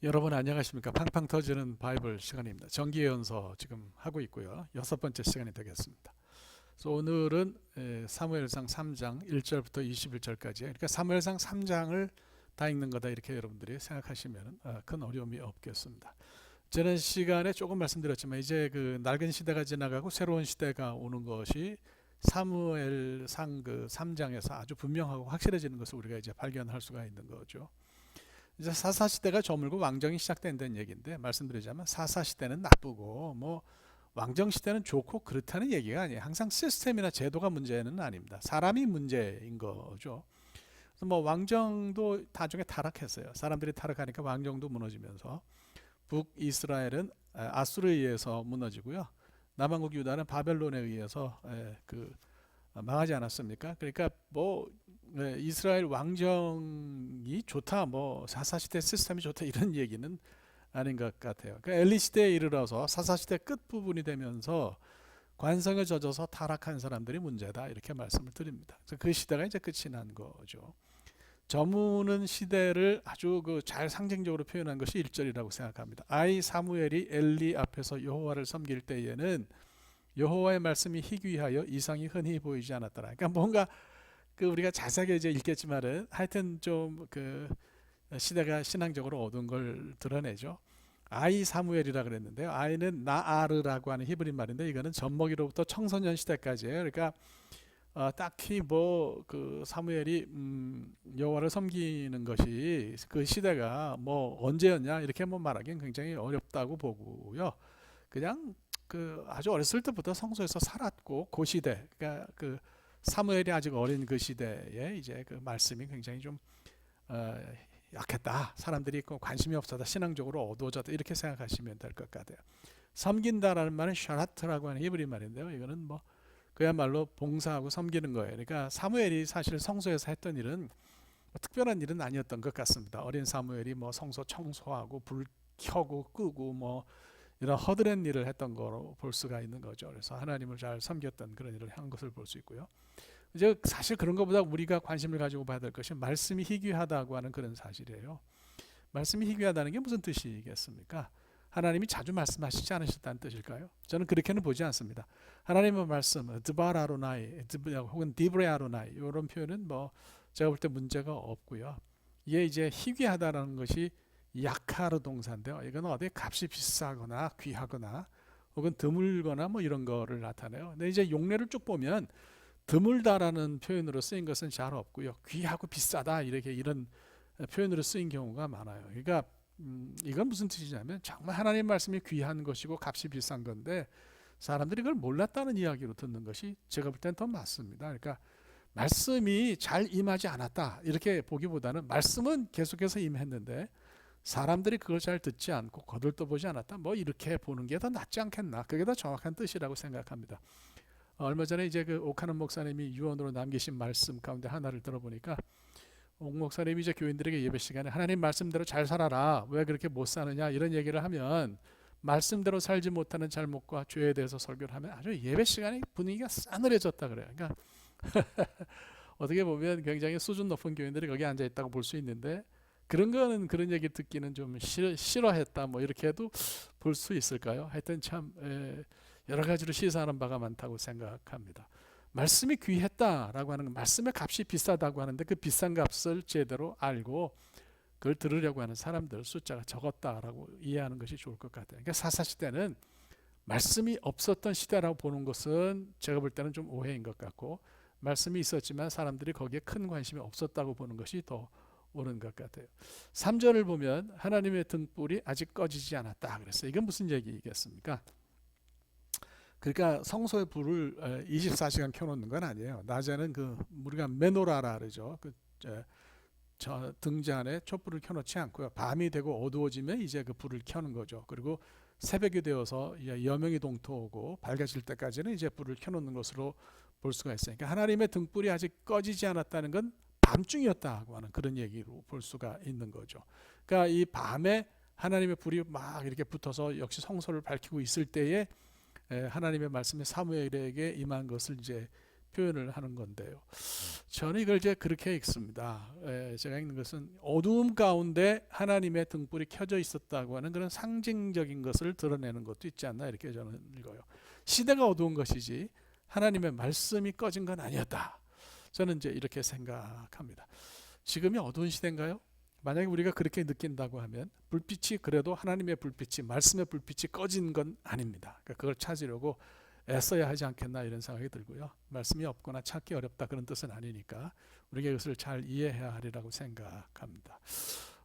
여러분 안녕하십니까? 팡팡 터지는 바이블 시간입니다. 정기연서 지금 하고 있고요. 6번째 시간이 되겠습니다. 그래서 오늘은 사무엘상 3장 1절부터 21절까지, 그러니까 사무엘상 3장을 다 읽는 거다 이렇게 여러분들이 생각하시면 큰 어려움이 없겠습니다. 지난 시간에 조금 말씀드렸지만 이제 그 낡은 시대가 지나가고 새로운 시대가 오는 것이 사무엘상 그 3장에서 아주 분명하고 확실해지는 것을 우리가 이제 발견할 수가 있는 거죠. 이제 사사시대가 저물고 왕정이 시작된다는 얘기인데, 말씀드리자면 사사시대는 나쁘고 뭐 왕정시대는 좋고 그렇다는 얘기가 아니에요. 항상 시스템이나 제도가 문제는 아닙니다. 사람이 문제인 거죠. 그래서 뭐 왕정도 나중에 타락했어요. 사람들이 타락하니까 왕정도 무너지면서 북이스라엘은 아수르에 의해서 무너지고요. 남한국 유다는 바벨론에 의해서 망하지 않았습니까? 그러니까 뭐 이스라엘 왕정이 좋다, 뭐 사사시대 시스템이 좋다 이런 얘기는 아닌 것 같아요. 그러니까 엘리 시대에 이르러서 사사시대 끝 부분이 되면서 관성에 젖어서 타락한 사람들이 문제다 이렇게 말씀을 드립니다. 그래서 그 시대가 이제 끝이 난 거죠. 저무는 시대를 아주 잘 상징적으로 표현한 것이 1절이라고 생각합니다. 아이 사무엘이 엘리 앞에서 여호와를 섬길 때에는 여호와의 말씀이 희귀하여 이상이 흔히 보이지 않았더라. 그러니까 뭔가 우리가 자세하게 이제 읽겠지만은 하여튼 좀 시대가 신앙적으로 어두운 걸 드러내죠. 아이 사무엘이라 그랬는데요. 아이는 나아르라고 하는 히브리 말인데 이거는 젖먹이로부터 청소년 시대까지예요. 그러니까 딱히 뭐 사무엘이 여호와를 섬기는 것이 그 시대가 뭐 언제였냐 이렇게 뭐 말하기는 굉장히 어렵다고 보고요. 그냥 아주 어렸을 때부터 성소에서 살았고 그 시대, 그러니까 사무엘이 아직 어린 그 시대에 이제 그 말씀이 굉장히 좀 약했다. 사람들이 관심이 없었다. 신앙적으로 어두워졌다. 이렇게 생각하시면 될 것 같아요. 섬긴다라는 말은 샤라트라고 하는 히브리 말인데요. 이거는 뭐 그야말로 봉사하고 섬기는 거예요. 그러니까 사무엘이 사실 성소에서 했던 일은 뭐 특별한 일은 아니었던 것 같습니다. 어린 사무엘이 뭐 성소 청소하고 불 켜고 끄고 뭐 이런 허드렛 일을 했던 거로 볼 수가 있는 거죠. 그래서 하나님을 잘 섬겼던 그런 일을 한 것을 볼 수 있고요. 이제 사실 그런 것보다 우리가 관심을 가지고 봐야 될 것이 말씀이 희귀하다고 하는 그런 사실이에요. 말씀이 희귀하다는 게 무슨 뜻이겠습니까? 하나님이 자주 말씀하시지 않으셨다는 뜻일까요? 저는 그렇게는 보지 않습니다. 하나님의 말씀, 드바라로나이 혹은 디브레아로나이 이런 표현은 뭐 제가 볼 때 문제가 없고요. 이게 이제 희귀하다라는 것이 약하르 동사인데요. 이건 어디 값이 비싸거나 귀하거나 혹은 드물거나 뭐 이런 거를 나타내요. 근데 이제 용례를 쭉 보면 드물다라는 표현으로 쓰인 것은 잘 없고요. 귀하고 비싸다 이렇게 이런 표현으로 쓰인 경우가 많아요. 그러니까 이건 무슨 뜻이냐면 정말 하나님 말씀이 귀한 것이고 값이 비싼 건데 사람들이 그걸 몰랐다는 이야기로 듣는 것이 제가 볼 땐 더 맞습니다. 그러니까 말씀이 잘 임하지 않았다 이렇게 보기보다는 말씀은 계속해서 임했는데 사람들이 그걸 잘 듣지 않고 거들떠보지 않았다, 뭐 이렇게 보는 게 더 낫지 않겠나. 그게 더 정확한 뜻이라고 생각합니다. 얼마 전에 이제 오카는 목사님이 유언으로 남기신 말씀 가운데 하나를 들어보니까 옥 목사님이 이제 교인들에게 예배 시간에 하나님 말씀대로 잘 살아라, 왜 그렇게 못 사느냐 이런 얘기를 하면 말씀대로 살지 못하는 잘못과 죄에 대해서 설교를 하면 아주 예배 시간에 분위기가 싸늘해졌다 그래요. 그러니까 어떻게 보면 굉장히 수준 높은 교인들이 거기 앉아 있다고 볼 수 있는데 그런 거는 그런 얘기 듣기는 좀 싫어했다 뭐 이렇게 해도 볼 수 있을까요? 하여튼 참 여러 가지로 시사하는 바가 많다고 생각합니다. 말씀이 귀했다라고 하는 건 말씀의 값이 비싸다고 하는데 그 비싼 값을 제대로 알고 그걸 들으려고 하는 사람들 숫자가 적었다라고 이해하는 것이 좋을 것 같아요. 그러니까 사사시대는 말씀이 없었던 시대라고 보는 것은 제가 볼 때는 좀 오해인 것 같고, 말씀이 있었지만 사람들이 거기에 큰 관심이 없었다고 보는 것이 더 옳은 것 같아요. 3절을 보면 하나님의 등불이 아직 꺼지지 않았다 그랬어요. 이건 무슨 얘기겠습니까? 그러니까 성소의 불을 24시간 켜놓는 건 아니에요. 낮에는 우리가 메노라라 그러죠. 저 등잔에 촛불을 켜놓지 않고요. 밤이 되고 어두워지면 이제 그 불을 켜는 거죠. 그리고 새벽이 되어서 여명이 동토하고 밝아질 때까지는 이제 불을 켜놓는 것으로 볼 수가 있어요. 그러니까 하나님의 등불이 아직 꺼지지 않았다는 건 밤중이었다고 하는 그런 얘기로 볼 수가 있는 거죠. 그러니까 이 밤에 하나님의 불이 막 이렇게 붙어서 역시 성소를 밝히고 있을 때에 하나님의 말씀이 사무엘에게 임한 것을 이제 표현을 하는 건데요. 저는 이걸 이제 그렇게 읽습니다. 제가 읽는 것은 어두움 가운데 하나님의 등불이 켜져 있었다고 하는 그런 상징적인 것을 드러내는 것도 있지 않나 이렇게 저는 읽어요. 시대가 어두운 것이지 하나님의 말씀이 꺼진 건 아니었다. 저는 이제 이렇게 생각합니다. 지금이 어두운 시대인가요? 만약에 우리가 그렇게 느낀다고 하면 불빛이 그래도 하나님의 불빛이 말씀의 불빛이 꺼진 건 아닙니다. 그러니까 그걸 찾으려고 애써야 하지 않겠나 이런 생각이 들고요. 말씀이 없거나 찾기 어렵다 그런 뜻은 아니니까 우리가 이것을 잘 이해해야 하리라고 생각합니다.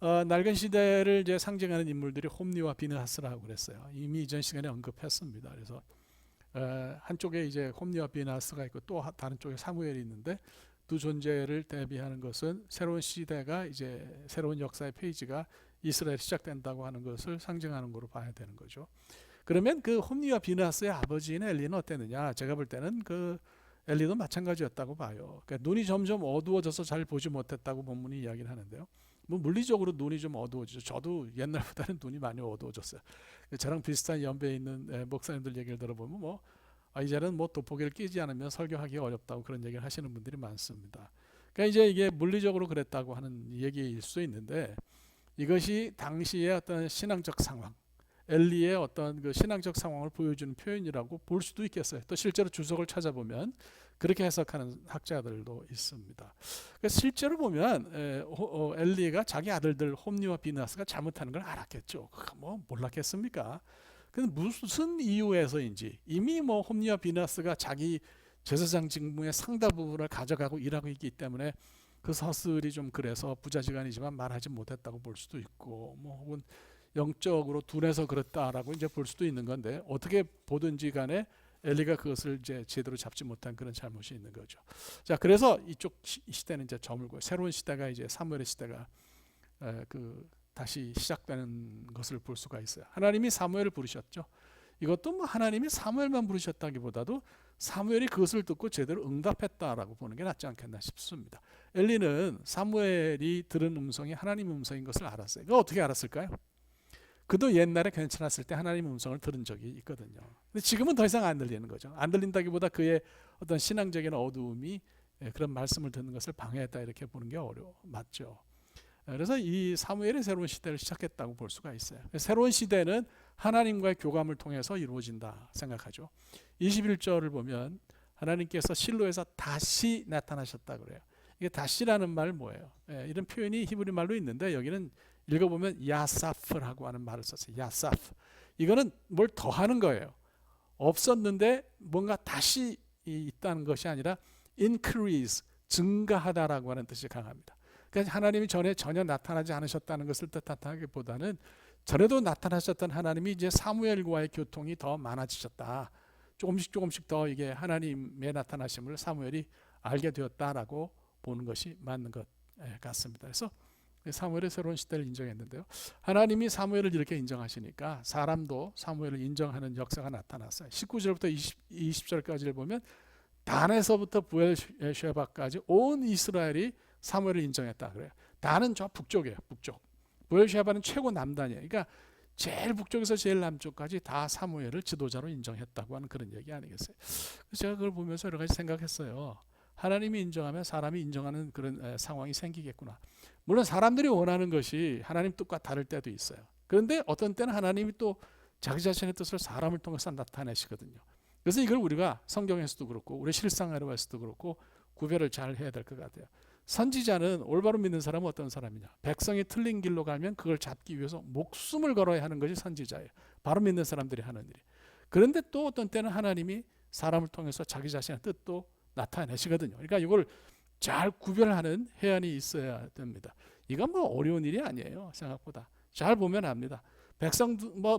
낡은 시대를 이제 상징하는 인물들이 홈리와 비느하스라고 그랬어요. 이미 이전 시간에 언급했습니다. 그래서 한쪽에 이제 홈리와 비느하스가 있고 또 다른 쪽에 사무엘이 있는데 두 존재를 대비하는 것은 새로운 시대가 이제 새로운 역사의 페이지가 이스라엘이 시작된다고 하는 것을 상징하는 거로 봐야 되는 거죠. 그러면 그 홈리와 비느하스의 아버지인 엘리는 어땠느냐? 제가 볼 때는 그 엘리도 마찬가지였다고 봐요. 그러니까 눈이 점점 어두워져서 잘 보지 못했다고 본문이 이야기를 하는데요. 뭐 물리적으로 눈이 좀 어두워지죠. 저도 옛날보다는 눈이 많이 어두워졌어요. 저랑 비슷한 연배에 있는 목사님들 얘기를 들어보면 뭐 이제는 뭐 돋보기를 끼지 않으면 설교하기 어렵다고 그런 얘기를 하시는 분들이 많습니다. 그러니까 이제 이게 물리적으로 그랬다고 하는 얘기일 수 있는데 이것이 당시의 어떤 신앙적 상황, 엘리의 어떤 그 신앙적 상황을 보여주는 표현이라고 볼 수도 있겠어요. 또 실제로 주석을 찾아보면 그렇게 해석하는 학자들도 있습니다. 그러니까 실제로 보면 엘리가 자기 아들들 홈리와 비느하스가 잘못하는 걸 알았겠죠. 뭐 몰랐겠습니까? 근데 무슨 이유에서인지 이미 뭐 홈리와 비느하스가 자기 제사장 직무의 상당 부분을 가져가고 일하고 있기 때문에 그 서슬이 좀 그래서 부자지간이지만 말하지 못했다고 볼 수도 있고 뭐 혹은 영적으로 둔해서 그렇다라고 이제 볼 수도 있는 건데 어떻게 보든지 간에 엘리가 그것을 이제 제대로 잡지 못한 그런 잘못이 있는 거죠. 자, 그래서 이쪽 시대는 이제 저물고 새로운 시대가 이제 사무엘의 시대가 다시 시작되는 것을 볼 수가 있어요. 하나님이 사무엘을 부르셨죠. 이것도 뭐 하나님이 사무엘만 부르셨다기보다도 사무엘이 그것을 듣고 제대로 응답했다라고 보는 게 낫지 않겠나 싶습니다. 엘리는 사무엘이 들은 음성이 하나님의 음성인 것을 알았어요. 그거 어떻게 알았을까요? 그도 옛날에 괜찮았을 때 하나님의 음성을 들은 적이 있거든요. 근데 지금은 더 이상 안 들리는 거죠. 안 들린다기보다 그의 어떤 신앙적인 어두움이 그런 말씀을 듣는 것을 방해했다 이렇게 보는 게 맞죠. 그래서 이 사무엘의 새로운 시대를 시작했다고 볼 수가 있어요. 새로운 시대는 하나님과의 교감을 통해서 이루어진다 생각하죠. 21절을 보면 하나님께서 실로에서 다시 나타나셨다 그래요. 이게 다시라는 말 뭐예요? 이런 표현이 히브리 말로 있는데 여기는 읽어보면 야사프라고 하는 말을 썼어요. 야사프. 이거는 뭘 더하는 거예요. 없었는데 뭔가 다시 있다는 것이 아니라 increase, 증가하다라고 하는 뜻이 강합니다. 그러니까 하나님이 전에 전혀 나타나지 않으셨다는 것을 뜻하기보다는 전에도 나타나셨던 하나님이 이제 사무엘과의 교통이 더 많아지셨다. 조금씩 더 이게 하나님의 나타나심을 사무엘이 알게 되었다라고 보는 것이 맞는 것 같습니다. 그래서 사무엘의 새로운 시대를 인정했는데요. 하나님이 사무엘을 이렇게 인정하시니까 사람도 사무엘을 인정하는 역사가 나타났어요. 19절부터 20절까지를 보면 단에서부터 부엘셰바까지 온 이스라엘이 사무엘을 인정했다 그래요. 단은 저 북쪽이에요. 북쪽. 부엘셰바는 최고 남단이에요. 그러니까 제일 북쪽에서 제일 남쪽까지 다 사무엘을 지도자로 인정했다고 하는 그런 얘기 아니겠어요? 그래서 제가 그걸 보면서 여러 가지 생각했어요. 하나님이 인정하면 사람이 인정하는 그런 상황이 생기겠구나. 물론 사람들이 원하는 것이 하나님 뜻과 다를 때도 있어요. 그런데 어떤 때는 하나님이 또 자기 자신의 뜻을 사람을 통해서 나타내시거든요. 그래서 이걸 우리가 성경에서도 그렇고 우리 실생활에서도 그렇고 구별을 잘 해야 될 것 같아요. 선지자는 올바로 믿는 사람은 어떤 사람이냐? 백성이 틀린 길로 가면 그걸 잡기 위해서 목숨을 걸어야 하는 것이 선지자예요. 바로 믿는 사람들이 하는 일이. 그런데 또 어떤 때는 하나님이 사람을 통해서 자기 자신의 뜻도 나타내시거든요. 그러니까 이걸 잘 구별하는 해안이 있어야 됩니다. 이건 뭐 어려운 일이 아니에요. 생각보다 잘 보면 압니다.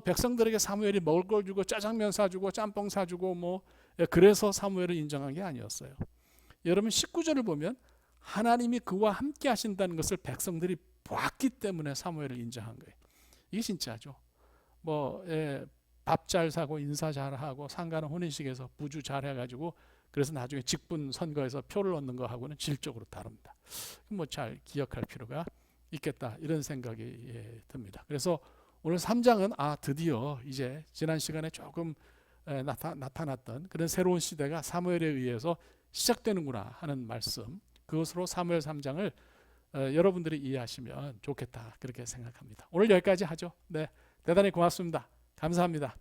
백성들에게 사무엘이 먹을 걸 주고 짜장면 사주고 짬뽕 사주고 그래서 사무엘을 인정한 게 아니었어요. 여러분 19절을 보면 하나님이 그와 함께 하신다는 것을 백성들이 봤기 때문에 사무엘을 인정한 거예요. 이게 진짜죠. 밥 잘 사고 인사 잘 하고 상가는 혼인식에서 부주 잘 해가지고 그래서 나중에 직분 선거에서 표를 얻는 거하고는 질적으로 다릅니다. 잘 기억할 필요가 있겠다 이런 생각이 듭니다. 그래서 오늘 3장은 드디어 이제 지난 시간에 조금 나타났던 그런 새로운 시대가 사무엘에 의해서 시작되는구나 하는 말씀, 그것으로 사무엘 3장을 여러분들이 이해하시면 좋겠다 그렇게 생각합니다. 오늘 여기까지 하죠. 네, 대단히 고맙습니다. 감사합니다.